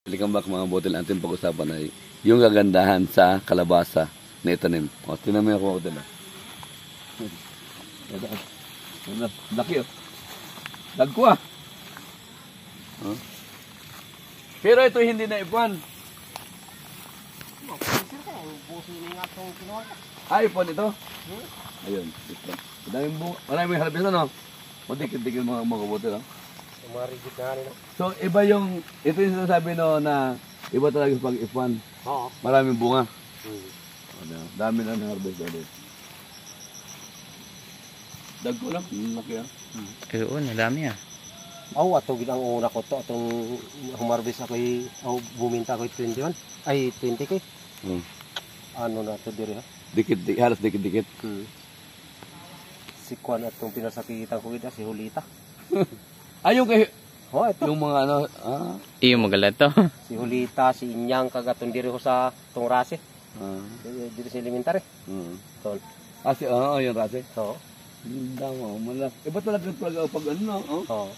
Welcome back mga botel. Ang ating pag-usapan ay yung kagandahan sa kalabasa na itanim. O, tinan mo yung botel. Laki oh. Dagko ah. Pero ito hindi na ipuan. Ay, ipuan ito? Ayun. Maraming harvest no? Dikit-dikit mga botel. So, iba yung, ito yung sinasabi no na iba talaga pag ipuan. Oo. Maraming bunga. Dami na na-harvest ulit. Dagko lang, laki ah. Oo, dami ah. Ako, ato ang una ko to, atong humarbis ako buminta ako 21, ay 20 kay. Ano na to diri ha? Dikit-dikit, halos dikit-dikit. Si Kwan atong pinasakitan ko ita, si Hulita. Ayun kay, Ito. yung mga ano, Iyo magalat to. Si Hulita, si Inyang, kagatong diri ko sa Tungrase. Dito sa elementary. Tol. Kasi, yung rase. Oo. Ganda mo, malaki. Iba talaga pag ano, Oo.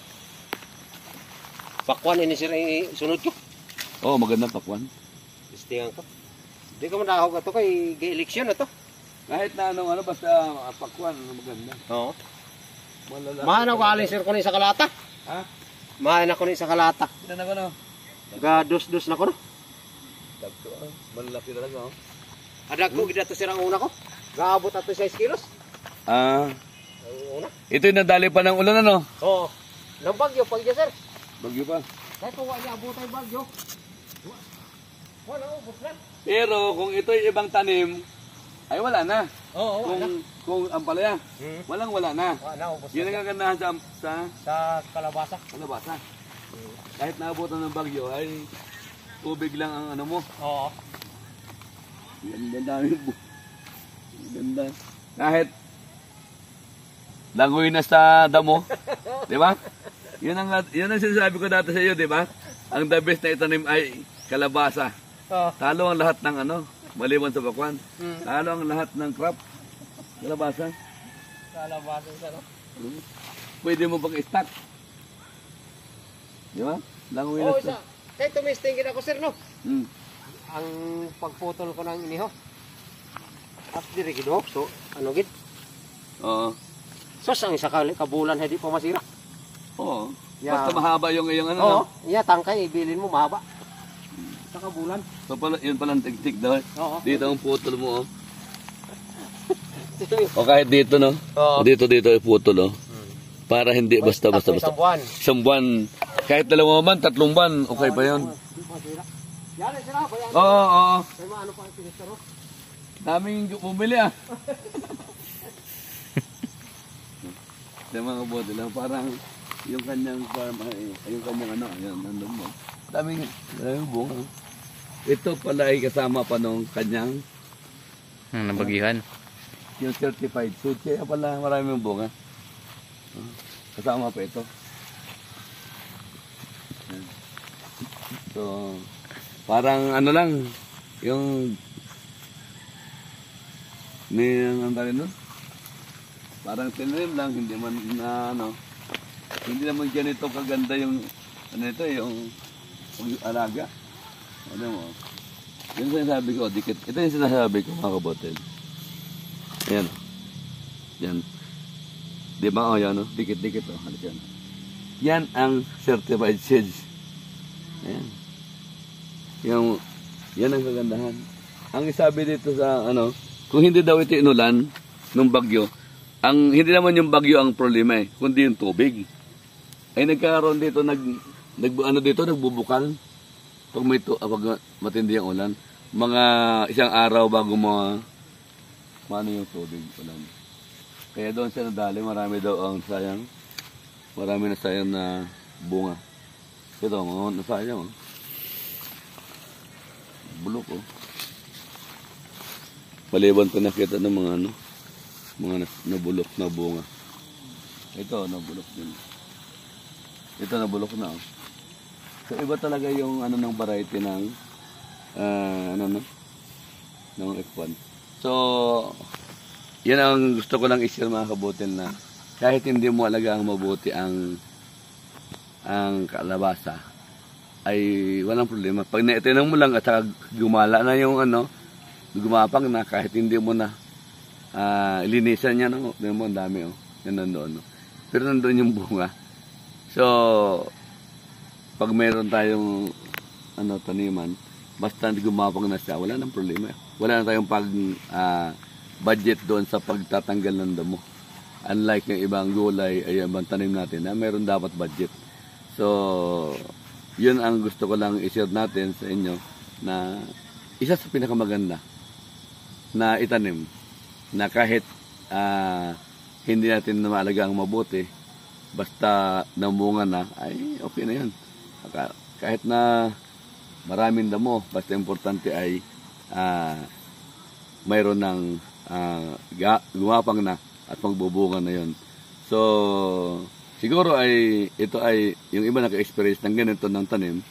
Pakwan ini sila sunod ko. magandang pakwan. Istingan ko. Di ko man ako to kay eleksyon na to. Kahit na ano, basta pakwan, maganda. Oo. Malala. Mahal ako alis ko ni sa kalata. Ha? Mahal ako ni sa kalata. Tignan ako no. Gados-dos na ko no. Dagto, malaki talaga Adag ko gidato sirang una ko. Gaabot ato 6 kilos. Ang Una. ito yung nadali pa ng ulan ano? Oo. Nang bagyo, sir. Bagyo pa. Dahil kung wala abot ay bagyo. Wala, ubos na. Pero kung ito yung ibang tanim, ay wala na. Oo, wala. Kung ang palaya, wala na. Wala, ubos Yun na. ang kagandahan Sa kalabasa. kalabasa. Kahit naabutan ng bagyo, ay tubig lang ang ano mo. Oo. Ganda dami po. Ganda. Kahit langoy na sa damo, di ba? Yun ang sinasabi ko dati sa iyo, di ba? Ang the best na itanim ay kalabasa. Oo. Talo ang lahat ng maliban sa pakwan. Talo ang lahat ng crop. Kalabasa. Kalabasa isa, no? Pwede mo pang stock. Di ba? Langoy na Oo, sa. isa. Kahit tumistingin ako, sir, no? Hmm. Ang pagputol ko ng iniho. At diri gido, so ano gid? Oo. Sos ang isa kabulan hindi pa masira. Oo. Yeah. Basta mahaba yung ano. Oo, iya tangkay ibilin mo mahaba. Sa kabulan. So pala, yun palang tig-tig daw. Oo. Dito ang putol mo. O kahit dito no. Oo. Dito iputol Para hindi basta-basta. Isang buwan. Isang buwan. Kahit 2 buwan, 3 buwan, okay pa yun. Yan sila, bayan. Oo. May maano pa ang pinistero. Daming bumili Sa mga bote lang, parang yung kanyang farm, yung kanyang ayun, nandun mo. Daming bunga. Ito pala ay kasama pa nung kanyang Nabagihan. yung certified suit. Kaya pala maraming bunga. Kasama pa ito. So, parang ano lang, yung ang tawag no? Parang tinanim lang, hindi man hindi naman ganito kaganda yung yung alaga. Ano mo? Yung sinasabi ko, dikit. Ito yung sinasabi ko mga kabotel. Ayan. Yan. Di ba? Yan dikit-dikit Halika yan. Yan ang certified seeds. Ayan. Yan ang kagandahan. Ang isabi dito sa kung hindi daw ito inulan ng bagyo, hindi naman yung bagyo ang problema kundi yung tubig. Ay nagkaroon dito nagbubukal pag matindi ang ulan. Mga isang araw bago maano yung tubig ulan. Kaya doon siya nadali, marami daw ang sayang. Marami na sayang na bunga. Ito, mga nasayang bulok Maliban ko nakita ng mga nabulok na bunga. Ito, nabulok din. Ito, nabulok na So, iba talaga yung ng variety ng ng F1. So, yan ang gusto ko lang i-share mga kabutil na kahit hindi mo alaga ang mabuti ang kalabasa, ay walang problema. Pag naitinan mo lang at saka gumala na yung gumapang na kahit hindi mo na ilinisan niya, no? Tignan mo, ang dami, oh. Yan nandoon, no? Pero nandoon yung bunga. So, pag meron tayong taniman, basta gumapang na siya, wala nang problema. Wala na tayong budget doon sa pagtatanggal ng damo. Unlike yung ibang gulay ay ibang tanim natin na meron dapat budget. So, yun ang gusto ko lang i-share natin sa inyo na isa sa pinakamaganda na itanim na kahit hindi natin na maalagang mabuti, basta namunga na, ay okay na yan. Kahit na maraming damo, basta importante ay mayroon ng gumapang na at magbubunga na yon. So, siguro ay ito ay yung iba naka-experience ng ganito ng tanim.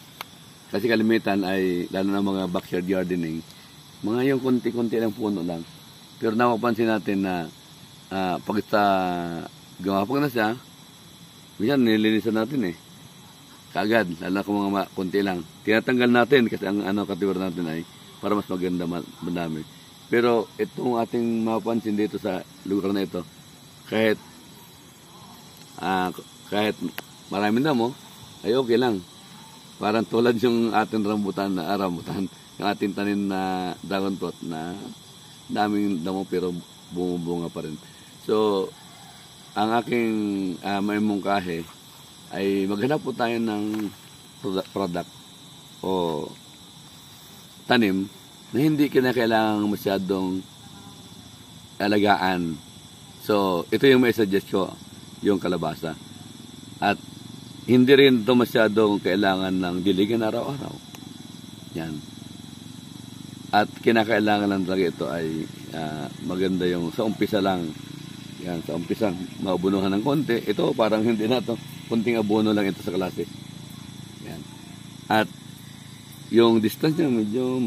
Kasi kalimitan ay lalo na mga backyard gardening, mga yung konti-konti lang puno lang. Pero napapansin natin na pag gumapang na siya, minsan nilinisan natin kaagad, lalo kung mga konti lang. Tinatanggal natin kasi ang katiwar natin ay para mas maganda, madami. Pero itong ating mapapansin dito sa lugar na ito, kahit maraming damo, ay okay lang. Parang tulad yung ating rambutan, yung ating tanim na dragon fruit na daming damo pero bumubunga pa rin. So, ang aking may mungkahe ay maghanap po tayo ng product o tanim na hindi kinakailangan masyadong alagaan. So, ito yung may suggest ko, yung kalabasa. At hindi rin ito masyadong kailangan ng diligan araw-araw. Yan. At kinakailangan lang talaga ito ay maganda yung sa umpisa lang. Yan, sa umpisa, maubunuhan ng konti. Ito parang hindi na ito. Kunting abono lang ito sa klase. Yan. At yung distance niya medyo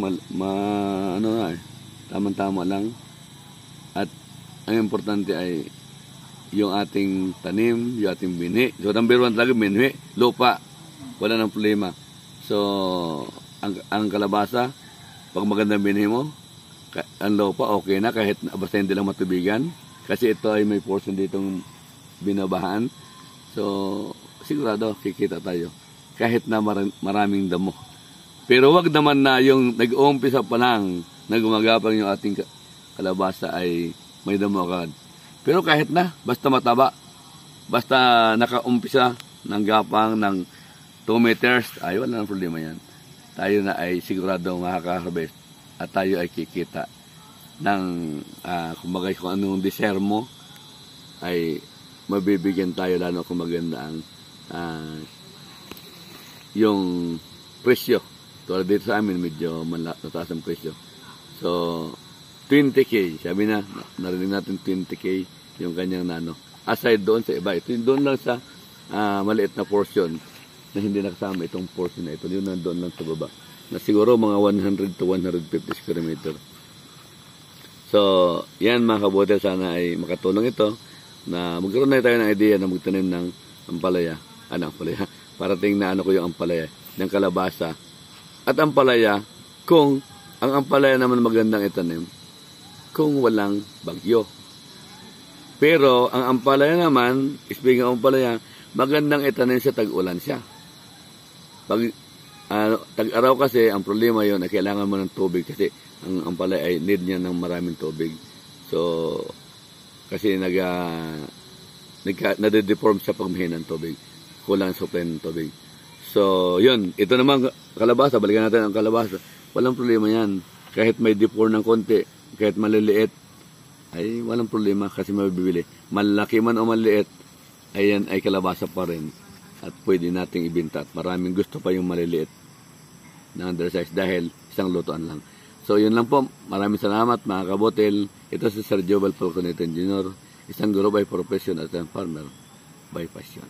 tamang-tama lang. At ang importante ay yung ating tanim, yung ating binhi. So number 1 talaga binhi, lupa. Wala nang problema. So ang kalabasa, pag magandang binhi mo, ang lupa okay na kahit basta hindi lang matubigan. Kasi ito ay may portion ditong binabahan. So sigurado kikita tayo kahit na maraming damo. Pero wag naman na yung nag-uumpisa pa lang na gumagapang yung ating kalabasa ay may damo agad. Pero kahit na, basta mataba, basta nakaumpisa ng gapang ng 2 meters, ay wala nang problema yan. Tayo na ay sigurado makaka-harvest at tayo ay kikita ng kumbaga kung anong deserve mo ay mabibigyan tayo lalo kung maganda ang yung presyo. Tulad dito sa amin, medyo mataas ang presyo. So, 20K. Sabi na, narinig natin 20K yung kanyang Aside doon sa iba. Ito doon lang sa maliit na portion na hindi nakasama itong portion na ito. Yun nandoon lang sa baba. Na siguro mga 100 to 150 square meter. So, yan mga kabote, sana ay makatulong ito na magkaroon na tayo ng idea na magtanim ng ampalaya. Ampalaya. Parating na ko yung ampalaya. Ng kalabasa. At ampalaya, kung ang ampalaya naman magandang itanim, kung walang bagyo. Pero ang ampalaya naman, speaking of ampalaya, magandang itanim sa tag-ulan siya. Pag tag-araw kasi, ang problema yon ay kailangan mo ng tubig kasi ang ampalaya ay need niya ng maraming tubig. So, kasi nade-deform siya pag mahina ng tubig. Kulang supply ng tubig. So, yun. Ito naman, kalabasa. Balikan natin ang kalabasa. Walang problema yan. Kahit may deform ng konti, kahit maliliit, ay walang problema kasi mabibili. Malaki man o maliit, ayan ay kalabasa pa rin. At pwede nating ibinta. At maraming gusto pa yung maliliit na undersize dahil isang lutuan lang. So, yun lang po. Maraming salamat mga kabotel. Ito si Sir Jobal Falconet Engineer, isang guro by profession at isang farmer by passion.